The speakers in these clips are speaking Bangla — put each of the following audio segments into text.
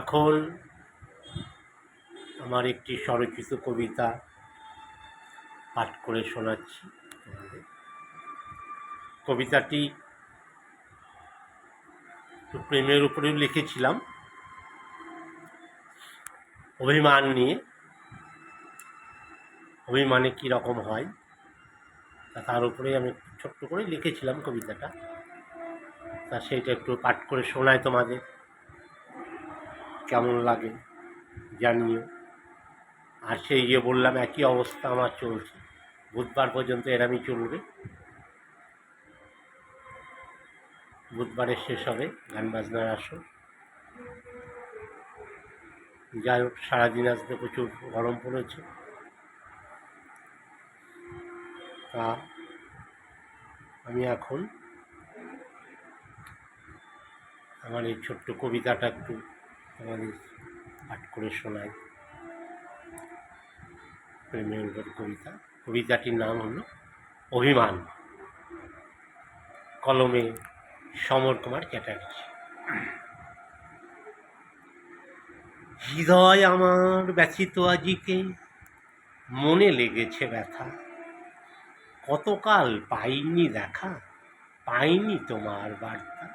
এখন আমার একটি স্বরচিত কবিতা পাঠ করে শোনাচ্ছি তোমাদের। কবিতাটি একটু প্রেমের উপরেও লিখেছিলাম, অভিমান নিয়ে। অভিমানে কী রকম হয় তার উপরে আমি ছোট্ট করে লিখেছিলাম কবিতাটা। তা সেইটা একটু পাঠ করে শোনাই তোমাদের, কেমন লাগে জানিও। আর সেই বললাম একই অবস্থা আমার চলছে, বুধবার পর্যন্ত এরমই চলবে। বুধবারে শেষ হবে গান বাজনার আসর। যাই হোক, সারাদিন আজকে প্রচুর গরম পড়েছে। তা আমি এখন আমার এই ছোট্ট কবিতাটা একটু আমাদের পাঠ করে শোনাই। প্রেমের উপর কবিতা। কবিতাটির নাম হলো অভিমান। কলমে সমর কুমার চ্যাটার্জি। হৃদয় আমার ব্যথিত আজিকে, মনে লেগেছে ব্যথা। কতকাল পাইনি দেখা, পাইনি তোমার বার্তা।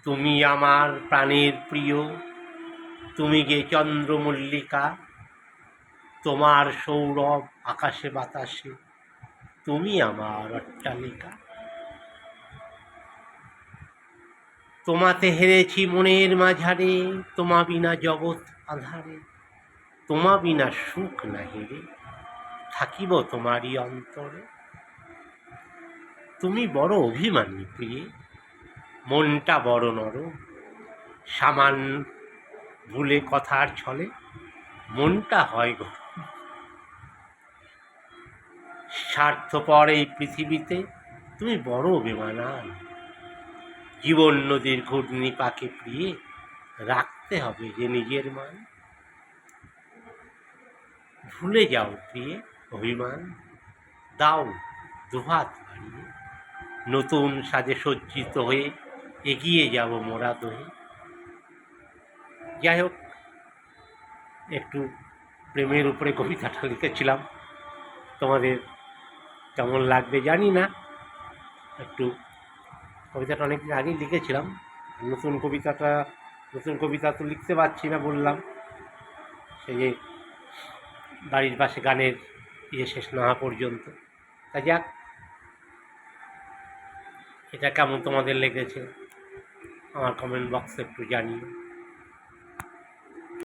তুমি আমার প্রাণের প্রিয়, তুমি গে চন্দ্রমল্লিকা। তোমার সৌরভ আকাশে বাতাসে, তুমি আমার অট্টালিকা। তোমাতে হেরেছি মনের মাঝারে, তোমা বিনা জগৎ আধারে। তোমা বিনা সুখ নাহি রে, থাকিব তোমারই অন্তরে। তুমি বড় অভিমানী প্রিয়ে, মনটা বড় নরম। সামান্য ভুলে কথার ছলে মনটা হয় গরম। স্বার্থপর এই পৃথিবীতে তুমি বড় বেমানান। জীবন নদীর ঘূর্ণি পাকে প্রিয়ে, রাখতে হবে যে নিজের মান। ভুলে যাও প্রিয়ে অভিমান, দাও দুহাত বাড়িয়ে। নতুন সাজে সজ্জিত হয়ে এগিয়ে যাব মোরা দহে। যাই হোক, একটু প্রেমের উপরে কবিতাটা লিখেছিলাম, তোমাদের কেমন লাগবে জানি না। একটু কবিতাটা অনেকদিন আগেই লিখেছিলাম, নতুন কবিতা তো লিখতে পারছি না বললাম। সেই যে বাড়ির পাশে গানের শেষ না হওয়া পর্যন্ত। তা যাক, এটা কেমন তোমাদের লেগেছে আমার কমেন্ট বক্সে একটু জানিও।